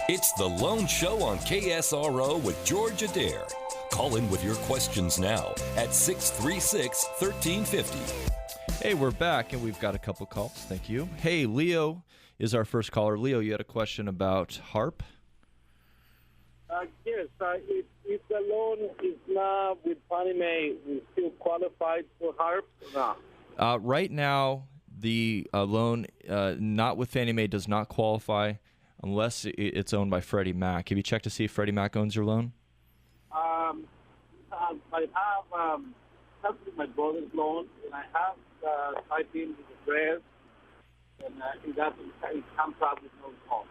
It's the Loan Show on KSRO with George Adair. Call in with your questions now at 636-1350. Hey, we're back, and we've got a couple calls. Thank you. Hey, Leo is our first caller. Leo, you had a question about HARP? Yes. If the loan is not with Fannie Mae, we still qualified for HARP or not? Right now, the loan not with Fannie Mae does not qualify unless it's owned by Freddie Mac. Have you checked to see if Freddie Mac owns your loan? I have my brother's loan, and I have typed in the address, and it comes out with no cost.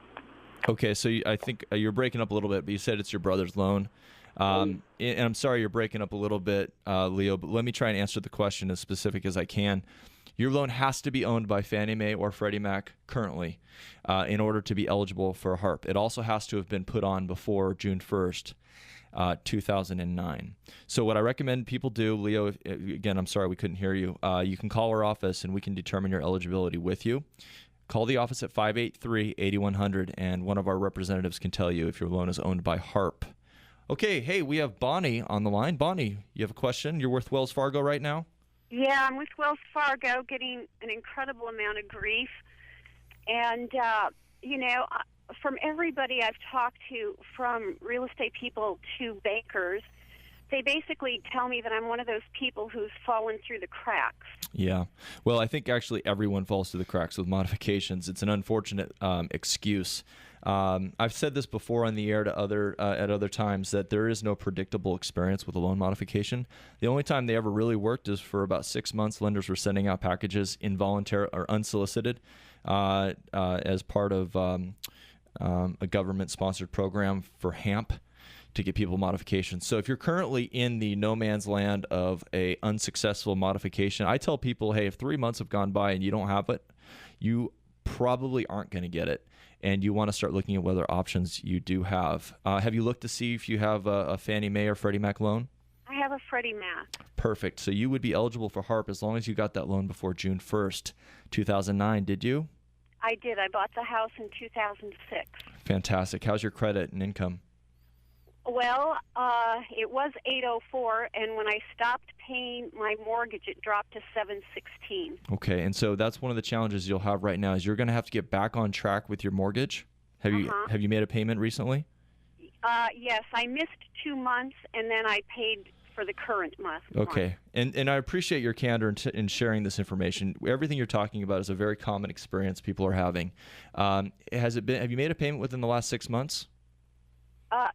Okay, so I think you're breaking up a little bit, but you said it's your brother's loan. And I'm sorry you're breaking up a little bit, Leo, but let me try and answer the question as specific as I can. Your loan has to be owned by Fannie Mae or Freddie Mac currently in order to be eligible for HARP. It also has to have been put on before June 1st, 2009. So what I recommend people do, Leo, again, I'm sorry we couldn't hear you. You can call our office and we can determine your eligibility with you. Call the office at 583-8100, and one of our representatives can tell you if your loan is owned by HARP. Okay, hey, we have Bonnie on the line. Bonnie, you have a question? You're with Wells Fargo right now? Yeah, I'm with Wells Fargo getting an incredible amount of grief. And, from everybody I've talked to, from real estate people to bankers, they basically tell me that I'm one of those people who's fallen through the cracks. Yeah. Well, I think actually everyone falls through the cracks with modifications. It's an unfortunate excuse. I've said this before on the air to at other times that there is no predictable experience with a loan modification. The only time they ever really worked is for about 6 months. Lenders were sending out packages involuntary or unsolicited as part of a government-sponsored program for HAMP to get people modifications. So if you're currently in the no man's land of a unsuccessful modification, I tell people, hey, if 3 months have gone by and you don't have it, you probably aren't going to get it. And you want to start looking at what other options you do have. Have you looked to see if you have a Fannie Mae or Freddie Mac loan? I have a Freddie Mac. Perfect. So you would be eligible for HARP as long as you got that loan before June 1st, 2009. Did you? I did. I bought the house in 2006. Fantastic. How's your credit and income? Well, it was 804, and when I stopped paying my mortgage, it dropped to 716. Okay, and so that's one of the challenges you'll have right now is you're going to have to get back on track with your mortgage. Have you made a payment recently? Yes, I missed 2 months, and then I paid for the current month. Okay, and I appreciate your candor in sharing this information. Everything you're talking about is a very common experience people are having. Have you made a payment within the last 6 months?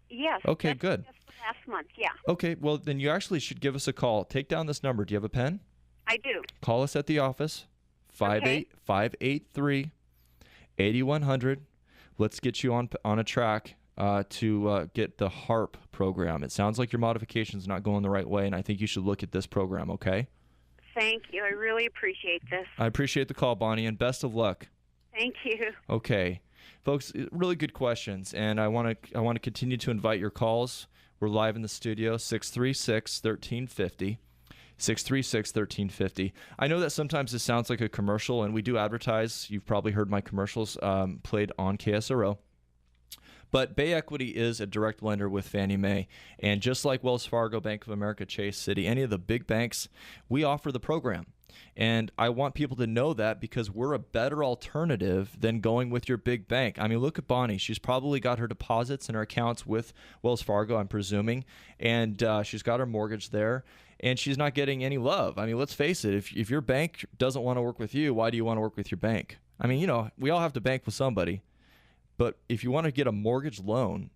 Yes. Okay, good. Just last month, yeah. Okay, well, then you actually should give us a call. Take down this number. Do you have a pen? I do. Call us at the office, 583-8100. Let's get you on a track to get the HARP program. It sounds like your modification's not going the right way, and I think you should look at this program, okay? Thank you. I really appreciate this. I appreciate the call, Bonnie, and best of luck. Thank you. Okay. Folks, really good questions, and I want to continue to invite your calls. We're live in the studio, 636-1350, 636-1350. I know that sometimes this sounds like a commercial, and we do advertise. You've probably heard my commercials played on KSRO. But Bay Equity is a direct lender with Fannie Mae, and just like Wells Fargo, Bank of America, Chase, Citi, any of the big banks, we offer the program. And I want people to know that because we're a better alternative than going with your big bank. I mean, look at Bonnie. She's probably got her deposits and her accounts with Wells Fargo, I'm presuming, and she's got her mortgage there, and she's not getting any love. I mean, let's face it. If your bank doesn't want to work with you, why do you want to work with your bank? I mean, we all have to bank with somebody. But if you want to get a mortgage loan,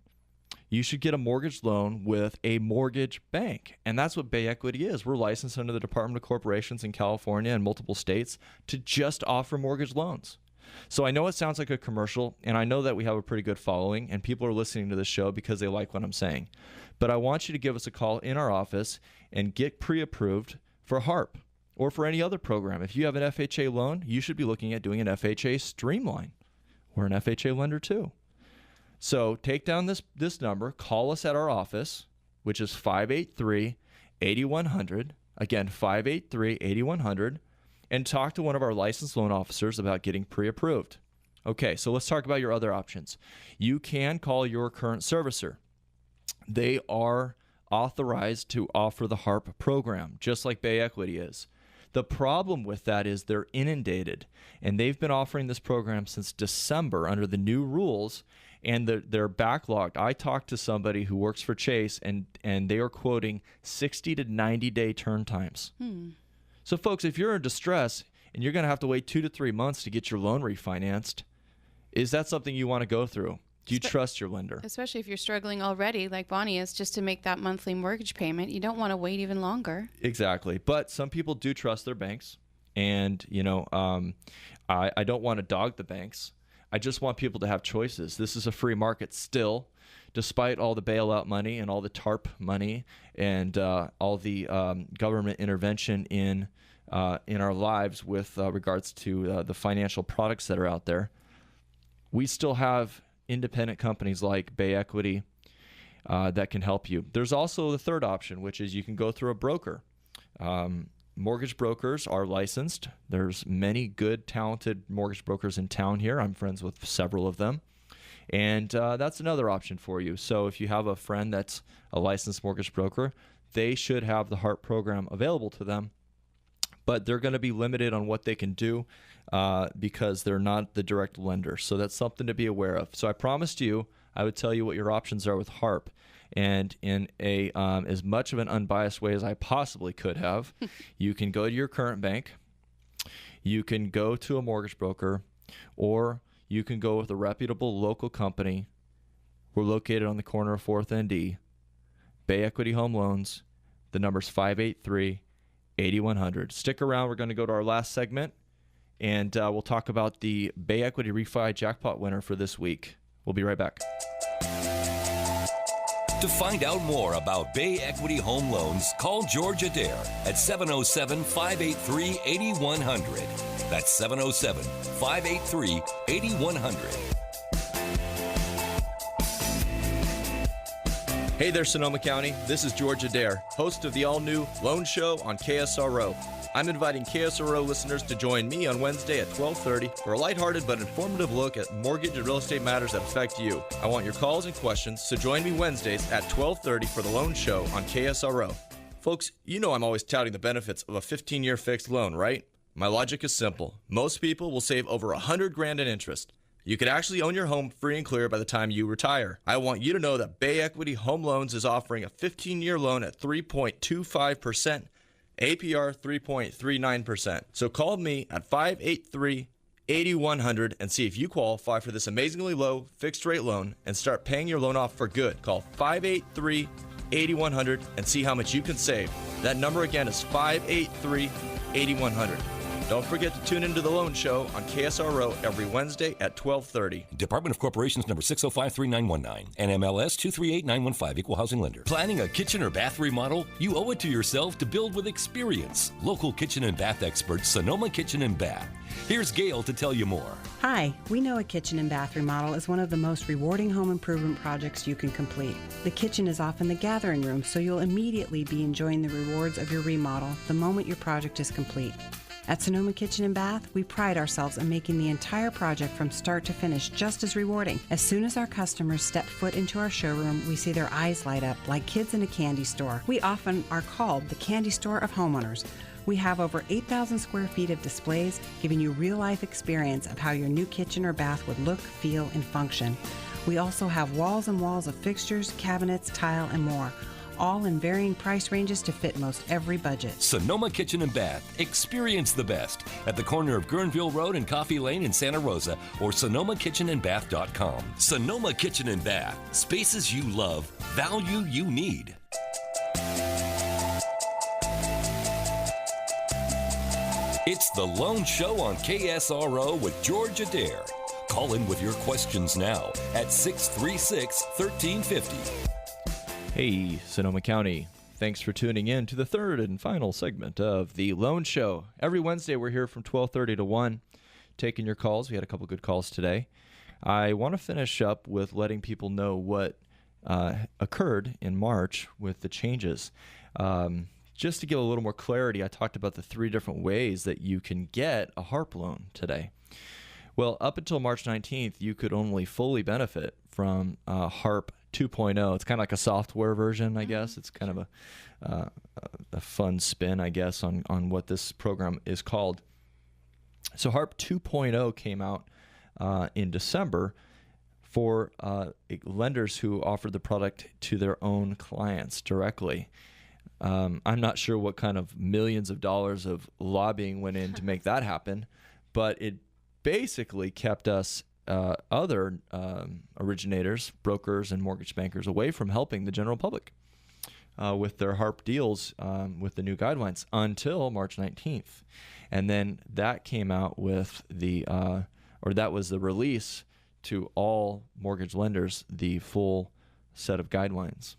you should get a mortgage loan with a mortgage bank. And that's what Bay Equity is. We're licensed under the Department of Corporations in California and multiple states to just offer mortgage loans. So I know it sounds like a commercial, and I know that we have a pretty good following, and people are listening to this show because they like what I'm saying. But I want you to give us a call in our office and get pre-approved for HARP or for any other program. If you have an FHA loan, you should be looking at doing an FHA Streamline. We're an FHA lender too. So take down this number, call us at our office, which is 583-8100. Again, 583-8100, and talk to one of our licensed loan officers about getting pre-approved. Okay, so let's talk about your other options. You can call your current servicer. They are authorized to offer the HARP program, just like Bay Equity is. The problem with that is they're inundated, and they've been offering this program since December under the new rules, and they're backlogged. I talked to somebody who works for Chase, and they are quoting 60 to 90-day turn times. So, folks, if you're in distress and you're going to have to wait 2 to 3 months to get your loan refinanced, is that something you want to go through? Do you trust your lender? Especially if you're struggling already, like Bonnie is, just to make that monthly mortgage payment. You don't want to wait even longer. Exactly. But some people do trust their banks. And, I don't want to dog the banks. I just want people to have choices. This is a free market still, despite all the bailout money and all the TARP money and all the government intervention in our lives with regards to the financial products that are out there. We still have independent companies like Bay Equity that can help you. There's also the third option, which is you can go through a broker. Mortgage brokers are licensed. There's many good, talented mortgage brokers in town here. I'm friends with several of them. And that's another option for you. So if you have a friend that's a licensed mortgage broker, they should have the HARP program available to them. But they're going to be limited on what they can do because they're not the direct lender. So that's something to be aware of. So I promised you I would tell you what your options are with HARP. And in a as much of an unbiased way as I possibly could have, you can go to your current bank, you can go to a mortgage broker, or you can go with a reputable local company. We're located on the corner of 4th and D. Bay Equity Home Loans. The number's 583-8100. Stick around. We're going to go to our last segment, and we'll talk about the Bay Equity Refi Jackpot winner for this week. We'll be right back. To find out more about Bay Equity Home Loans, call George Adair at 707-583-8100. That's 707-583-8100. Hey there, Sonoma County. This is George Adair, host of the all-new Loan Show on KSRO. I'm inviting KSRO listeners to join me on Wednesday at 12:30 for a lighthearted but informative look at mortgage and real estate matters that affect you. I want your calls and questions, so join me Wednesdays at 12:30 for the Loan Show on KSRO. Folks, you know I'm always touting the benefits of a 15-year fixed loan, right? My logic is simple. Most people will save over $100,000 in interest. You could actually own your home free and clear by the time you retire. I want you to know that Bay Equity Home Loans is offering a 15-year loan at 3.25%. APR 3.39%. So call me at 583-8100 and see if you qualify for this amazingly low fixed rate loan and start paying your loan off for good. Call 583-8100 and see how much you can save. That number again is 583-8100. Don't forget to tune into the Loan Show on KSRO every Wednesday at 12:30. Department of Corporations number 6053919, NMLS 238915, Equal Housing Lender. Planning a kitchen or bath remodel? You owe it to yourself to build with experience. Local kitchen and bath experts, Sonoma Kitchen and Bath. Here's Gail to tell you more. Hi, we know a kitchen and bath remodel is one of the most rewarding home improvement projects you can complete. The kitchen is often the gathering room, so you'll immediately be enjoying the rewards of your remodel the moment your project is complete. At Sonoma Kitchen and Bath, we pride ourselves in making the entire project from start to finish just as rewarding. As soon as our customers step foot into our showroom, we see their eyes light up like kids in a candy store. We often are called the candy store of homeowners. We have over 8,000 square feet of displays, giving you real-life experience of how your new kitchen or bath would look, feel, and function. We also have walls and walls of fixtures, cabinets, tile, and more, all in varying price ranges to fit most every budget. Sonoma Kitchen and Bath. Experience the best at the corner of Guerneville Road and Coffee Lane in Santa Rosa or SonomaKitchenandBath.com. Sonoma Kitchen and Bath. Spaces you love, value you need. It's the Loan Show on KSRO with George Adair. Call in with your questions now at 636-1350. Hey, Sonoma County. Thanks for tuning in to the third and final segment of the Loan Show. Every Wednesday, we're here from 12:30 to 1, taking your calls. We had a couple good calls today. I want to finish up with letting people know what occurred in March with the changes. Just to give a little more clarity, I talked about the 3 different ways that you can get a HARP loan today. Well, up until March 19th, you could only fully benefit from HARP 2.0. It's kind of like a software version, I guess. It's kind of a fun spin, I guess, on what this program is called. So HARP 2.0 came out in December for lenders who offered the product to their own clients directly. I'm not sure what kind of millions of dollars of lobbying went in to make that happen, but it basically kept us other originators, brokers, and mortgage bankers away from helping the general public with their HARP deals with the new guidelines until March 19th. And then that came out with that was the release to all mortgage lenders, the full set of guidelines.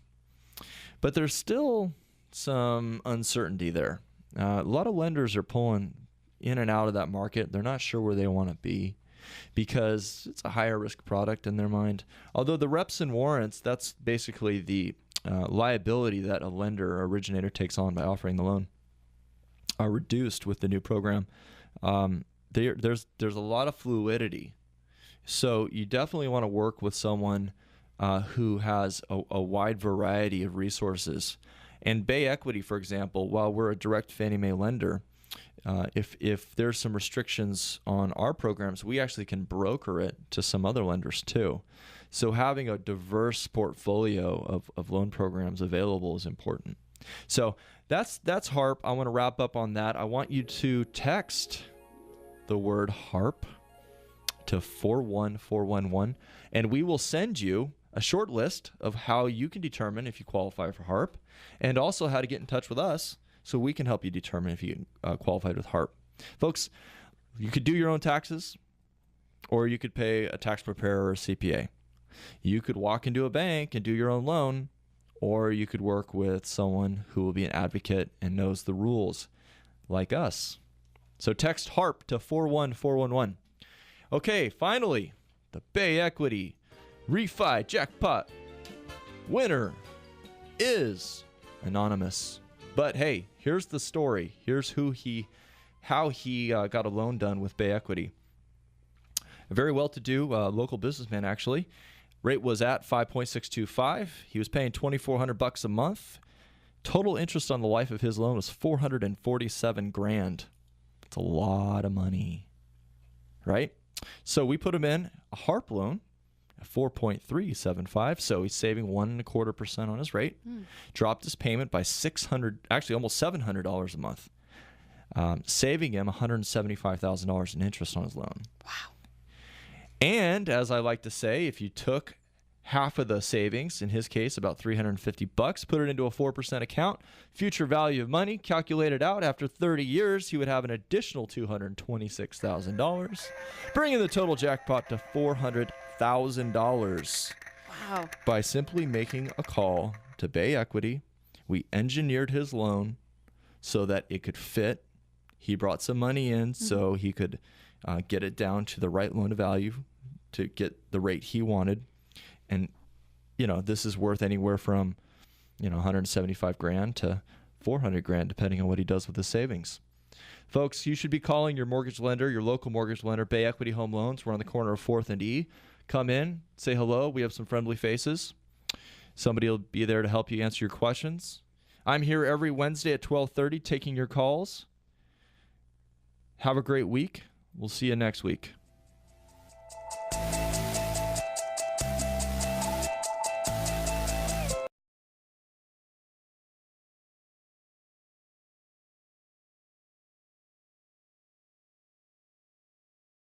But there's still some uncertainty there. A lot of lenders are pulling in and out of that market. They're not sure where they want to be because it's a higher risk product in their mind. Although the reps and warrants, that's basically the liability that a lender or originator takes on by offering the loan, are reduced with the new program. There's a lot of fluidity. So you definitely want to work with someone who has a wide variety of resources. And Bay Equity, for example, while we're a direct Fannie Mae lender, if there's some restrictions on our programs, we actually can broker it to some other lenders too. So having a diverse portfolio of loan programs available is important. So that's HARP. I want to wrap up on that. I want you to text the word HARP to 41411, and we will send you a short list of how you can determine if you qualify for HARP, and also how to get in touch with us so we can help you determine if you qualified with HARP. Folks, you could do your own taxes, or you could pay a tax preparer or a CPA. You could walk into a bank and do your own loan, or you could work with someone who will be an advocate and knows the rules, like us. So text HARP to 41411. Okay, finally, the Bay Equity Refi Jackpot winner is anonymous. But hey, here's the story. Here's how he got a loan done with Bay Equity. A very well-to-do local businessman, actually. Rate was at 5.625. He was paying $2,400 a month. Total interest on the life of his loan was $447,000. That's a lot of money, right? So we put him in a HARP loan at 4.375. So he's saving 1.25% on his rate. Dropped his payment by $600, actually almost $700 a month, saving him $175,000 in interest on his loan. Wow. And as I like to say, if you took half of the savings, in his case about $350, put it into a 4% account, future value of money calculated out after 30 years, he would have an additional $226,000, bringing the total jackpot to $400,000. Wow. By simply making a call to Bay Equity, we engineered his loan so that it could fit. He brought some money in so he could get it down to the right loan to value to get the rate he wanted. And, this is worth anywhere from, $175,000 to $400,000, depending on what he does with his savings. Folks, you should be calling your mortgage lender, your local mortgage lender, Bay Equity Home Loans. We're on the corner of 4th and E. Come in, say hello. We have some friendly faces. Somebody will be there to help you answer your questions. I'm here every Wednesday at 12:30 taking your calls. Have a great week. We'll see you next week.